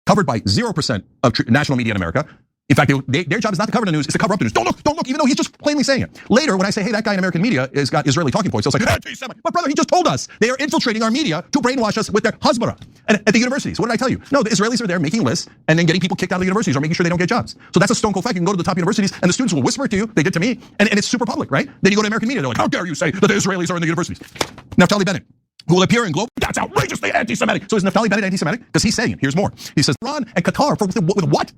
covered by 0% of national media in America. In fact, their job is not to cover the news, it's to cover up the news. Don't look, even though he's just plainly saying it. Later, when I say, hey, that guy in American media has got Israeli talking points, he'll say, anti-Semite. But brother, he just told us they are infiltrating our media to brainwash us with their hasbara at the universities. What did I tell you? No, the Israelis are there making lists and then getting people kicked out of the universities or making sure they don't get jobs. So that's a stone cold fact. You can go to the top universities and the students will whisper it to you. They did to me, and it's super public, right? Then you go to American media, they're like, how dare you say that the Israelis are in the universities? Naftali Bennett, who will appear in Globe, that's outrageously anti-Semitic. So is Naftali Bennett anti-Semitic? Because he's saying it. Here's more. He says, Iran and Qatar, with what?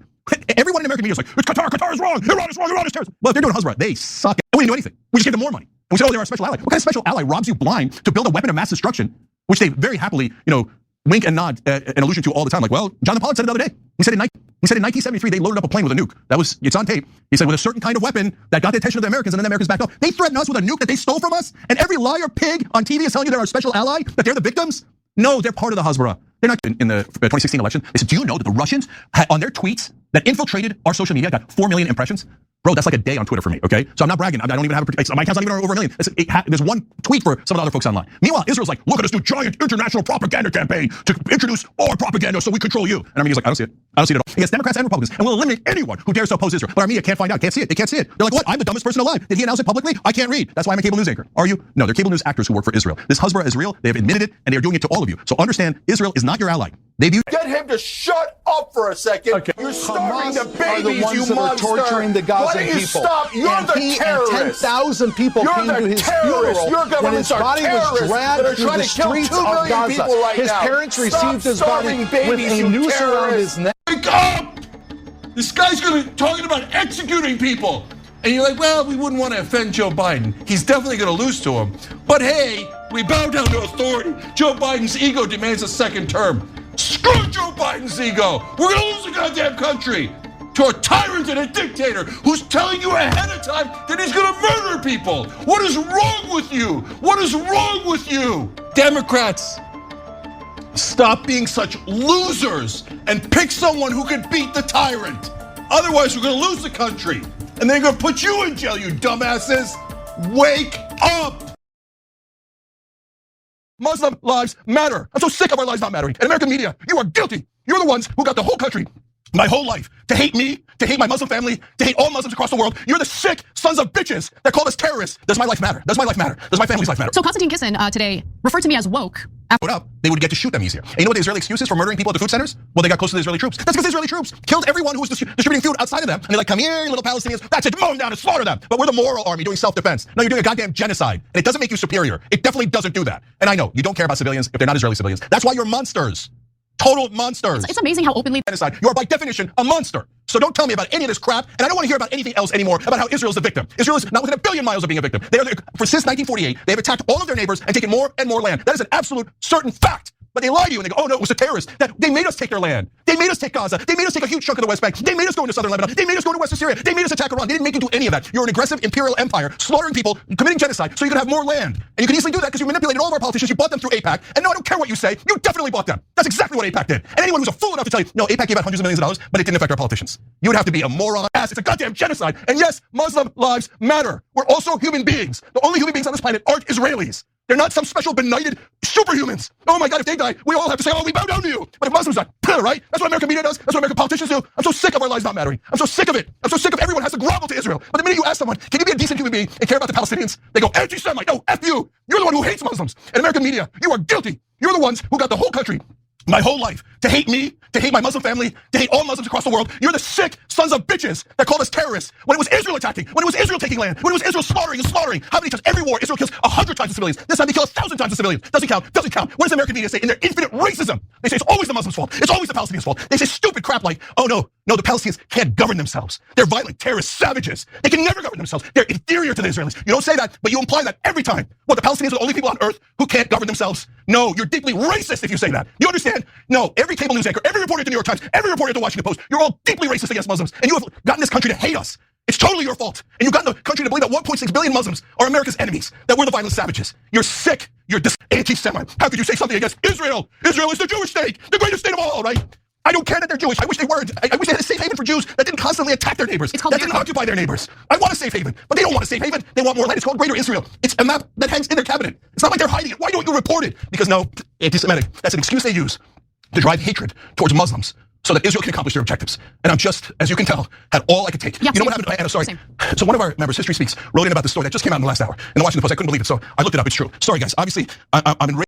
Everyone in American media is like, it's Qatar is wrong, Iran is wrong, Iran is terrorist. Well, if they're doing Hasbara, they suck. And we didn't do anything. We just gave them more money. And we said, oh, they're our special ally. What kind of special ally robs you blind to build a weapon of mass destruction, which they very happily, wink and nod an allusion to all the time. Like, well, Jonathan Pollard said it the other day. He said in 1973, they loaded up a plane with a nuke. It's on tape. He said with a certain kind of weapon that got the attention of the Americans, and then the Americans backed off. They threatened us with a nuke that they stole from us, and every liar pig on TV is telling you they're our special ally, that they're the victims. No, they're part of the Hasbara. They're not in the 2016 election. They said, do you know that the Russians had, on their tweets that infiltrated our social media, got 4 million impressions? Bro, that's like a day on Twitter for me, okay? So I'm not bragging. I don't even have my account's not even over a million. There's one tweet for some of the other folks online. Meanwhile, Israel's like, look at this new giant international propaganda campaign to introduce our propaganda so we control you. And Armenia's like, I don't see it. I don't see it at all. Yes, Democrats and Republicans, and we'll eliminate anyone who dares to oppose Israel. But Armenia can't find out, can't see it. They can't see it. They're like, what? I'm the dumbest person alive. Did he announce it publicly? I can't read. That's why I'm a cable news anchor. Are you? No, they're cable news actors who work for Israel. This Hasbara is real. They have admitted it, and they are doing it to all of you. So understand, Israel is not your ally. They view. Get him to shut up for a second. Okay. You're starving the babies, the ones you that monster. are torturing the Gaza Why don't you people. Stop? You're and the he terrorist. And 10,000 people You're came the to his terrorist. funeral Your when his governments are body was terrorists dragged that are through trying the to kill 2 streets of million Gaza. people right His now. parents Stop received his body starving with babies, a you noose around terrorists. his neck. Wake up! This guy's talking about executing people. And you're like, well, we wouldn't want to offend Joe Biden. He's definitely going to lose to him. But hey, we bow down to authority. Joe Biden's ego demands a second term. Screw Joe Biden's ego. We're going to lose the goddamn country to a tyrant and a dictator who's telling you ahead of time that he's going to murder people. What is wrong with you? What is wrong with you? Democrats, stop being such losers and pick someone who can beat the tyrant. Otherwise, we're going to lose the country. And they're going to put you in jail, you dumbasses. Wake up. Muslim lives matter. I'm so sick of our lives not mattering. And American media, you are guilty. You're the ones who got the whole country, my whole life, to hate me, to hate my Muslim family, to hate all Muslims across the world. You're the sick sons of bitches that call us terrorists. Does my life matter? Does my life matter? Does my family's life matter? So Konstantin Kisin today referred to me as woke. Put up, they would get to shoot them easier. And you know what the Israeli excuse is for murdering people at the food centers? Well, they got close to the Israeli troops. That's because the Israeli troops killed everyone who was distributing food outside of them. And they're like, come here, little Palestinians. That's it, mow them down and slaughter them. But we're the moral army doing self-defense. No, you're doing a goddamn genocide. And it doesn't make you superior. It definitely doesn't do that. And I know, you don't care about civilians if they're not Israeli civilians. That's why you're monsters. Total monsters. It's amazing how openly genocide. You are by definition a monster. So don't tell me about any of this crap, and I don't want to hear about anything else anymore about how Israel's the victim. Israel is not within 1 billion miles of being a victim. Since 1948, they have attacked all of their neighbors and taken more and more land. That is an absolute certain fact. But they lie to you and they go, oh no, it was a terrorist. They made us take their land. They made us take Gaza. They made us take a huge chunk of the West Bank. They made us go into southern Lebanon. They made us go into western Syria. They made us attack Iran. They didn't make you do any of that. You're an aggressive imperial empire, slaughtering people, committing genocide, so you can have more land. And you can easily do that because you manipulated all of our politicians. You bought them through AIPAC. And no, I don't care what you say. You definitely bought them. That's exactly what AIPAC did. And anyone who's a fool enough to tell you, no, AIPAC gave out hundreds of millions of dollars, but it didn't affect our politicians. You would have to be a moron ass. It's a goddamn genocide. And yes, Muslim lives matter. We're also human beings. The only human beings on this planet aren't Israelis. They're not some special benighted superhumans. Oh my God, if they die, we all have to say, oh, we bow down to you. But if Muslims die, right? That's what American media does. That's what American politicians do. I'm so sick of our lives not mattering. I'm so sick of it. I'm so sick of everyone has to grovel to Israel. But the minute you ask someone, can you be a decent human being and care about the Palestinians? They go, anti-Semite. No, F you. You're the one who hates Muslims. And American media, you are guilty. You're the ones who got the whole country, my whole life, to hate me, to hate my Muslim family, to hate all Muslims across the world. You're the sick sons of bitches that called us terrorists when it was Israel attacking, when it was Israel taking land, when it was Israel slaughtering and slaughtering. How many times? Every war, Israel kills 100 times the civilians. This time they kill 1,000 times the civilians. Doesn't count, doesn't count. What does American media say in their infinite racism? They say it's always the Muslims' fault. It's always the Palestinians' fault. They say stupid crap like, oh no, the Palestinians can't govern themselves. They're violent, terrorist savages. They can never govern themselves. They're inferior to the Israelis. You don't say that, but you imply that every time. What, the Palestinians are the only people on earth who can't govern themselves? No, you're deeply racist if you say that. You understand? No, every cable news anchor, every reporter at the New York Times, every reporter at the Washington Post, you're all deeply racist against Muslims. And you have gotten this country to hate us. It's totally your fault. And you've gotten the country to believe that 1.6 billion Muslims are America's enemies, that we're the violent savages. You're sick. You're this anti-Semite. How could you say something against Israel? Israel is the Jewish state, the greatest state of all, right? I don't care that they're Jewish. I wish they weren't. I wish they had a safe haven for Jews that didn't constantly attack their neighbors, that didn't occupy their neighbors. I want a safe haven, but they don't want a safe haven. They want more land. It's called Greater Israel. It's a map that hangs in their cabinet. It's not like they're hiding it. Why don't you report it? Because no, anti-Semitic. That's an excuse they use to drive hatred towards Muslims so that Israel can accomplish their objectives. And I'm just, as you can tell, had all I could take. Yeah, you know what happened? Anna, sorry. Same. So one of our members, History Speaks, wrote in about this story that just came out in the last hour in the Washington Post. I couldn't believe it, so I looked it up. It's true. Sorry, guys. Obviously, I'm in.